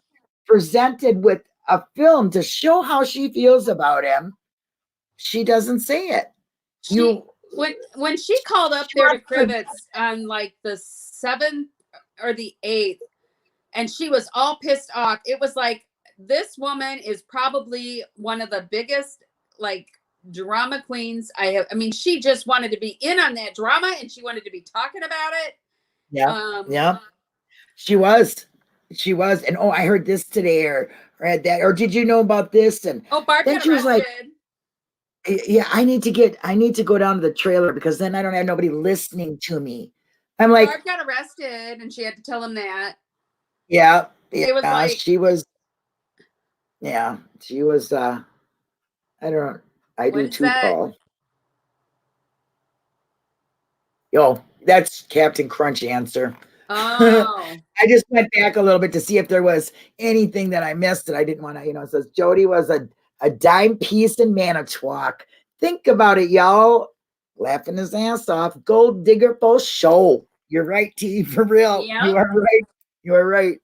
presented with a film to show how she feels about him, she doesn't say it. When she called up there to Crivets on like the 7th or the 8th, and she was all pissed off, it was like, this woman is probably one of the biggest drama queens I mean, she just wanted to be in on that drama and she wanted to be talking about it. Yeah. She was. And I heard this today or read that, or did you know about this? And Barb then she was like, "Yeah, I need to go down to the trailer because then I don't have nobody listening to me." I'm like, Barb got arrested and she had to tell him that. Yeah. It was she was. Yeah, she was. I do too, Paul. Yo, that's Captain Crunch answer. Oh. I just went back a little bit to see if there was anything that I missed that I didn't want to, it says Jody was a dime piece in Manitowoc. Think about it, y'all. Laughing his ass off. Gold digger for show. You're right, T, for real. Yep. You are right. You are right.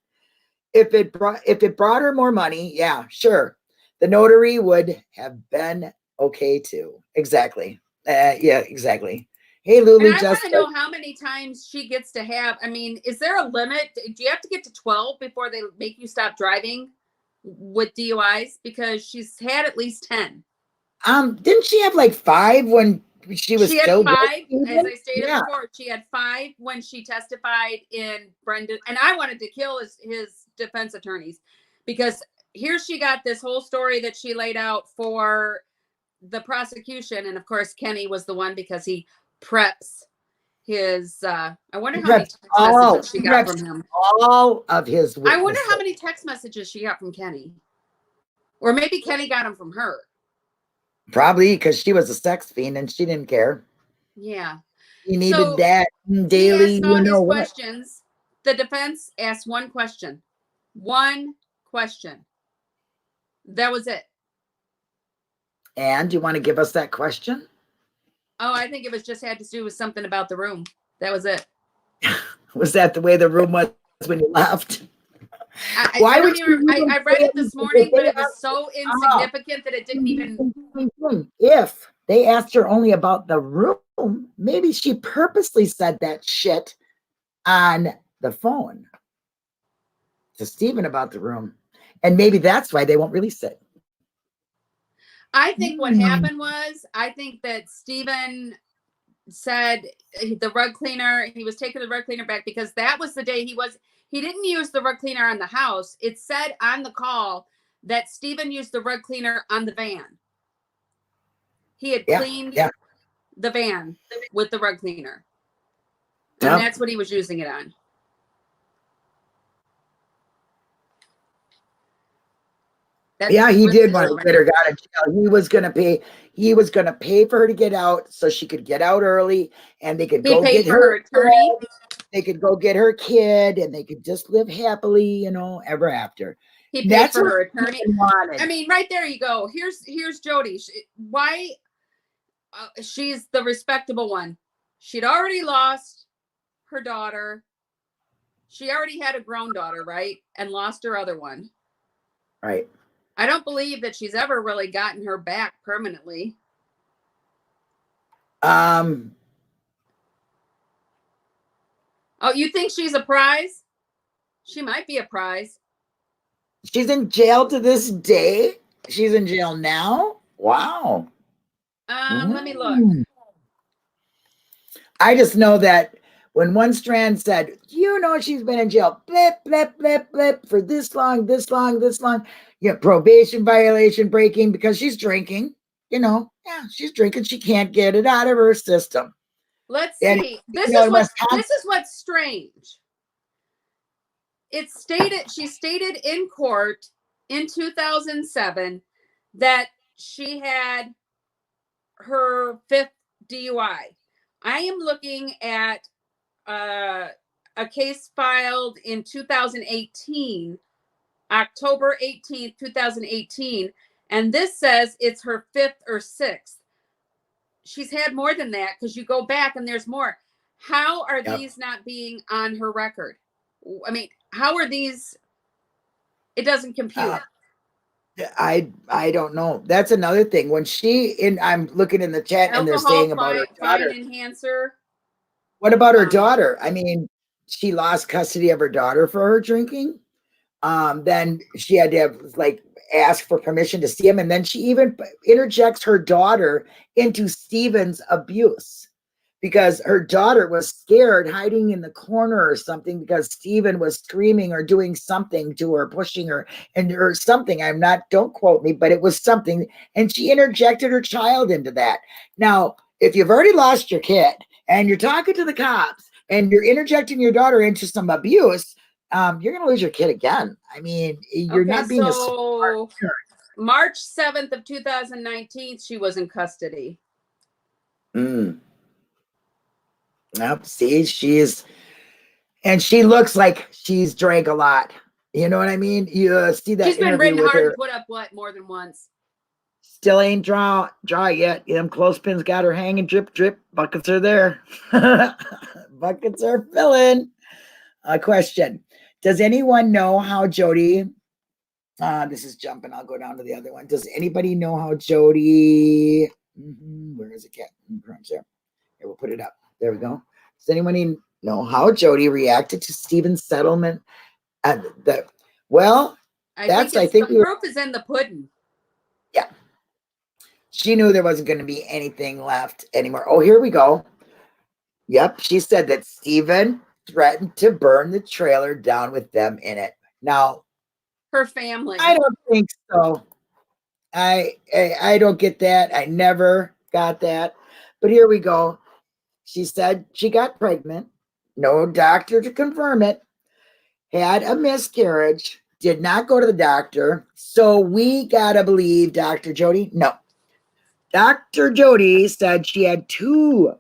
If it brought her more money, yeah, sure. The notary would have been okay too. Exactly. Yeah, exactly. Hey, Lulu. And I want to know how many times she gets to have. I mean, is there a limit? Do you have to get to 12 before they make you stop driving with DUIs? Because she's had at least 10. Didn't she have like 5 when she was still? She had 5, as I stated before. She had 5 when she testified in Brendan. And I wanted to kill his defense attorneys because here she got this whole story that she laid out for the prosecution. And of course, Kenny was the one because he preps his I wonder how many text messages she got from him. All of his witnesses. I wonder how many text messages she got from Kenny. Or maybe Kenny got them from her. Probably because she was a sex fiend and she didn't care. Yeah. He needed that daily. He asked all his questions. The defense asked one question. One question. That was it. And do you want to give us that question? Oh, I think it was just had to do with something about the room. That was it. Was that the way the room was when you left? I don't even, I read it this morning, but it was so insignificant that it didn't even. If they asked her only about the room, maybe she purposely said that shit on the phone to Stephen about the room. And maybe that's why they won't release it. I think what happened was, I think that Stephen said the rug cleaner, he was taking the rug cleaner back because that was the day he didn't use the rug cleaner on the house. It said on the call that Stephen used the rug cleaner on the van. He had cleaned the van with the rug cleaner. And that's what he was using it on. He did want to get her out of jail. He was gonna pay for her to get out so she could get out early and they could go get her attorney. They could go get her kid and they could just live happily, ever after. He paid for her attorney. I mean, right there you go. Here's Jody. Why she's the respectable one. She'd already lost her daughter. She already had a grown daughter, right? And lost her other one. Right. I don't believe that she's ever really gotten her back permanently. Oh, you think she's a prize? She might be a prize. She's in jail to this day? She's in jail now? Wow. Let me look. I just know that when One Strand said, she's been in jail, blip, blip, blip, blip, for this long, probation violation, breaking, because she's drinking, she's drinking. She can't get it out of her system. Let's see. This is what's strange. She stated in court in 2007 that she had her 5th DUI. I am looking at a case filed in 2018, October 18th, 2018, and this says it's her 5th or 6th. She's had more than that because you go back and there's more. How are these not being on her record? I mean, how are these? It doesn't compute. I don't know. That's another thing. When I'm looking in the chat and they're saying about her daughter. Enhancer. What about her daughter? I mean, she lost custody of her daughter for her drinking. Then she had to have ask for permission to see him. And then she even interjects her daughter into Stephen's abuse because her daughter was scared, hiding in the corner or something because Stephen was screaming or doing something to her, pushing her or something. Don't quote me, but it was something. And she interjected her child into that. Now, if you've already lost your kid and you're talking to the cops and you're interjecting your daughter into some abuse, you're going to lose your kid again. I mean, you're not being a smart parent. March 7th of 2019, she was in custody. Yep. See, she looks like she's drank a lot. You know what I mean? You see that she's been interview written with hard her. And put up more than once. Still ain't dry yet. Them clothespins got her hanging, drip, drip. Buckets are there. Buckets are filling. A question. Does anyone know how Jody, this is jumping, I'll go down to the other one. Does anybody know how Jody, where is it? Here, we'll put it up. There we go. Does anyone know how Jody reacted to Stephen's settlement? I think the proof is in the pudding. Yeah. She knew there wasn't going to be anything left anymore. Oh, here we go. Yep. She said that Stephen threatened to burn the trailer down with them in it. Now, her family. I don't think so. I don't get that. I never got that. But here we go. She said she got pregnant. No doctor to confirm it. Had a miscarriage. Did not go to the doctor. So we got to believe Dr. Jody. No. Dr. Jody said she had 2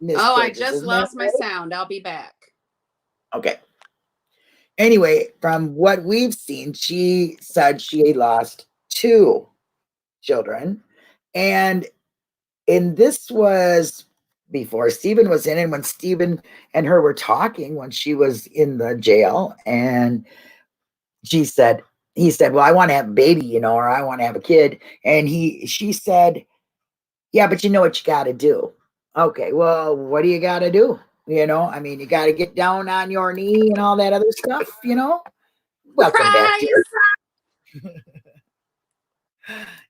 miscarriages. Oh, I just lost my sound. I'll be back. Okay. Anyway, from what we've seen, she said she lost 2 children And this was before Stephen was in, and when Stephen and her were talking when she was in the jail, and he said, well, I want to have a baby, or I want to have a kid. And she said, yeah, but you know what you got to do. Okay, well, what do you got to do? I mean, you got to get down on your knee and all that other stuff, Welcome back to your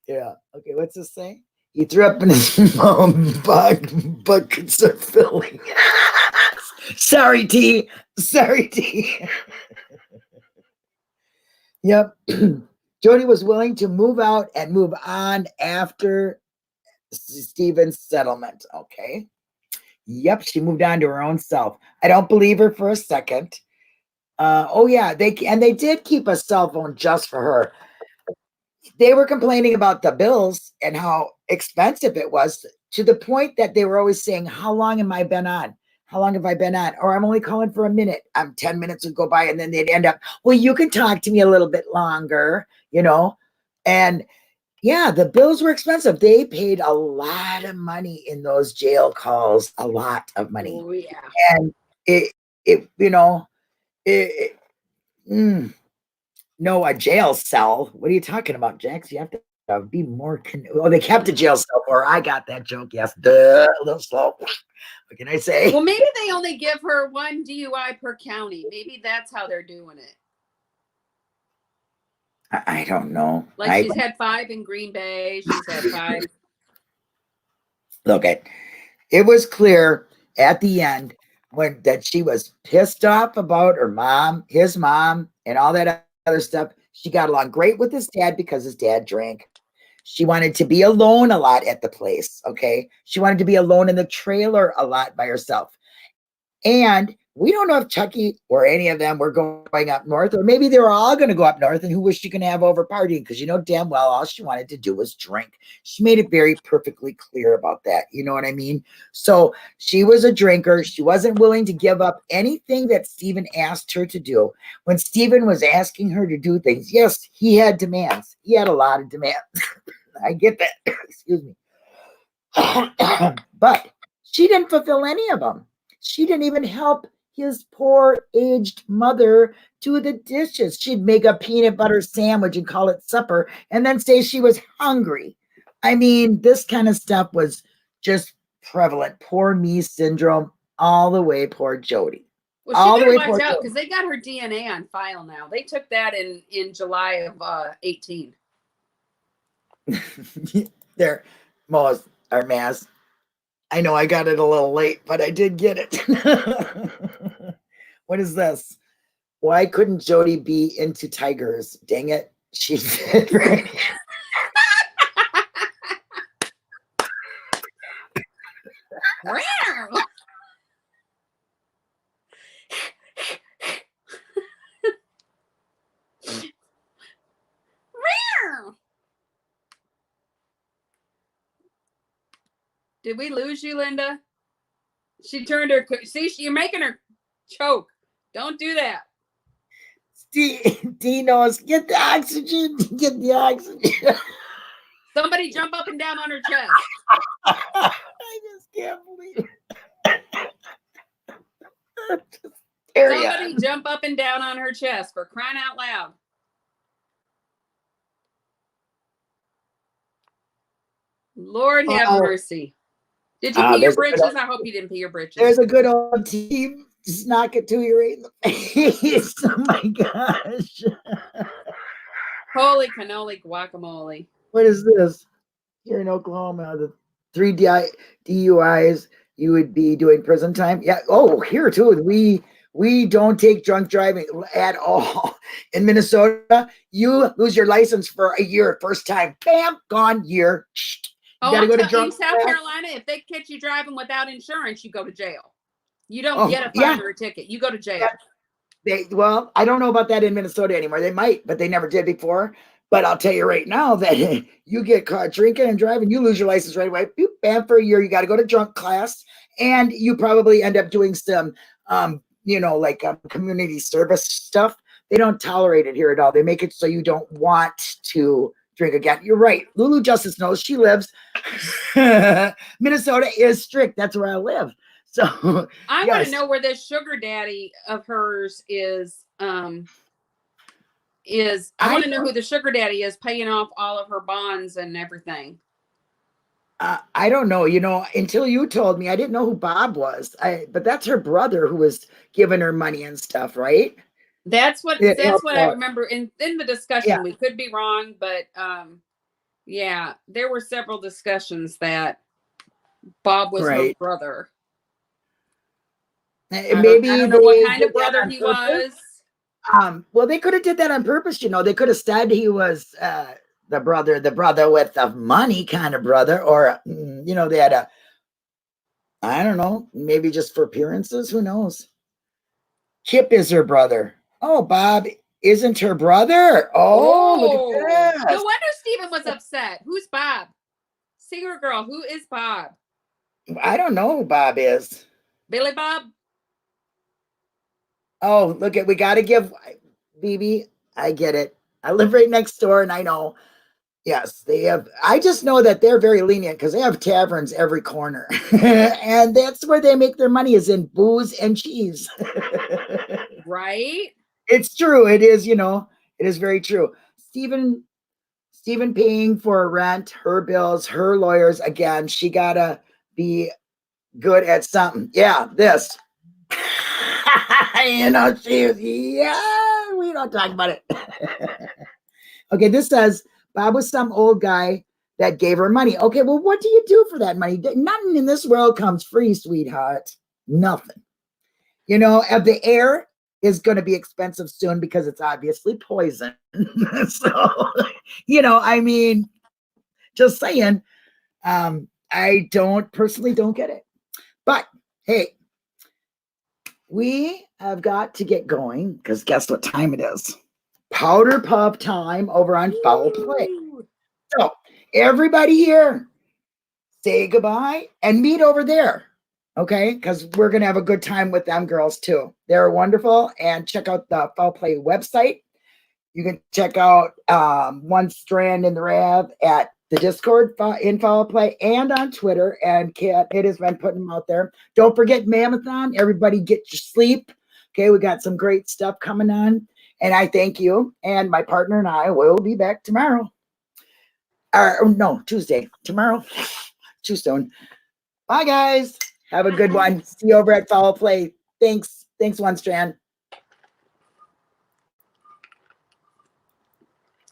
Yeah. Okay, what's this saying? He threw up in his mouth, buckets are filling. Sorry, T. Sorry, T. Yep. Jody was willing to move out and move on after Stephen's settlement. Okay. Yep, she moved on to her own self. I don't believe her for a second. Oh yeah, they did keep a cell phone just for her. They were complaining about the bills and how expensive it was, to the point that they were always saying, how long have I been on? How long have I been on? Or I'm only calling for a minute. 10 minutes would go by, and then they'd end up, well, you can talk to me a little bit longer, And yeah, the bills were expensive. They paid a lot of money in those jail calls, a lot of money. Oh, yeah. And no, a jail cell. What are you talking about, Jax? You have to be more. They kept a jail cell for her. I got that joke. Yes, a little slow. What can I say? Well, maybe they only give her 1 DUI per county. Maybe that's how they're doing it. I don't know. Like she's had 5 in Green Bay. She's had 5. Okay, it was clear at the end that she was pissed off about her mom, his mom, and all that other stuff. She got along great with his dad because his dad drank. She wanted to be alone a lot at the place. Okay. She wanted to be alone in the trailer a lot by herself. And we don't know if Chucky or any of them were going up north, or maybe they were all going to go up north, and who was she going to have over partying? Because damn well all she wanted to do was drink. She made it very perfectly clear about that. You know what I mean? So she was a drinker. She wasn't willing to give up anything that Stephen asked her to do. When Stephen was asking her to do things, yes, he had demands. He had a lot of demands. I get that. Excuse me. But she didn't fulfill any of them. She didn't even help his poor aged mother do the dishes. She'd make a peanut butter sandwich and call it supper, and then say she was hungry. I mean, this kind of stuff was just prevalent. Poor me syndrome all the way. Poor Jody. Well, she better watch out, because they got her DNA on file now. They took that in July of 18. There, Moz or Maz. I know I got it a little late, but I did get it. What is this? Why couldn't Jody be into tigers? Dang it. She did, right? Did we lose you, Linda? She turned her. See, you're making her choke. Don't do that. D knows. Get the oxygen. Get the oxygen. Somebody jump up and down on her chest. I just can't believe it. Somebody jump up and down on her chest, for crying out loud. Lord have mercy. Did you pee your britches? I hope you didn't pee your britches. There's a good old team. Just knock it to you right in the face. Oh my gosh. Holy cannoli guacamole. What is this? Here in Oklahoma, the 3 DUIs, you would be doing prison time. Yeah. Oh, here too. We don't take drunk driving at all. In Minnesota, you lose your license for a year first time. Bam, gone, year. You gotta go to drunk. In South Carolina, if they catch you driving without insurance, you go to jail. You don't get a fine or a ticket. You go to jail. Well, I don't know about that in Minnesota anymore. They might, but they never did before. But I'll tell you right now that you get caught drinking and driving, you lose your license right away. Boop, bam, for a year. You got to go to drunk class, and you probably end up doing some, community service stuff. They don't tolerate it here at all. They make it so you don't want to drink again. You're right. Lulu Justice knows she lives. Minnesota is strict. That's where I live. So I want yes. to know where this sugar daddy of hers is. I want to know who the sugar daddy is paying off all of her bonds and everything. I don't know, until you told me, I didn't know who Bob was. But that's her brother who was giving her money and stuff, right? That's what I remember in the discussion. Yeah. We could be wrong, but yeah, there were several discussions that Bob was her brother. Maybe I don't know what kind of brother he was. Well, they could have did that on purpose. They could have said he was the brother with the money kind of brother, or they had I don't know, maybe just for appearances. Who knows? Kip is her brother. Oh, Bob isn't her brother. Oh, look at this. No wonder Stephen was upset. Who's Bob? Singer girl. Who is Bob? I don't know who Bob is. Billy Bob? Oh, look we got to give BB. I get it. I live right next door and I know. Yes, they have. I just know that they're very lenient because they have taverns every corner. And that's where they make their money, is in booze and cheese. Right? It's true. It is, it is very true. Stephen paying for rent, her bills, her lawyers. Again, she gotta be good at something. Yeah, this. We don't talk about it. Okay, this says Bob was some old guy that gave her money. Okay, well, what do you do for that money? Nothing in this world comes free, sweetheart. Nothing. If the air is going to be expensive soon because it's obviously poison. So, just saying, I personally don't get it. But hey, we have got to get going because guess what time it is? Powder puff time over on Foul Play. So everybody here, say goodbye and meet over there. Okay, because we're going to have a good time with them girls too. They're wonderful. And check out the Foul Play website. You can check out OneStrandInTheRav at the Discord in Foul Play and on Twitter. And Kat, it has been putting them out there. Don't forget Mammothon. Everybody get your sleep. Okay, we got some great stuff coming on. And I thank you. And my partner and I will be back tomorrow. No, Tuesday. Tomorrow. Too soon. Bye, guys. Have a good one. See you over at Foul Play. Thanks. Thanks, One Strand.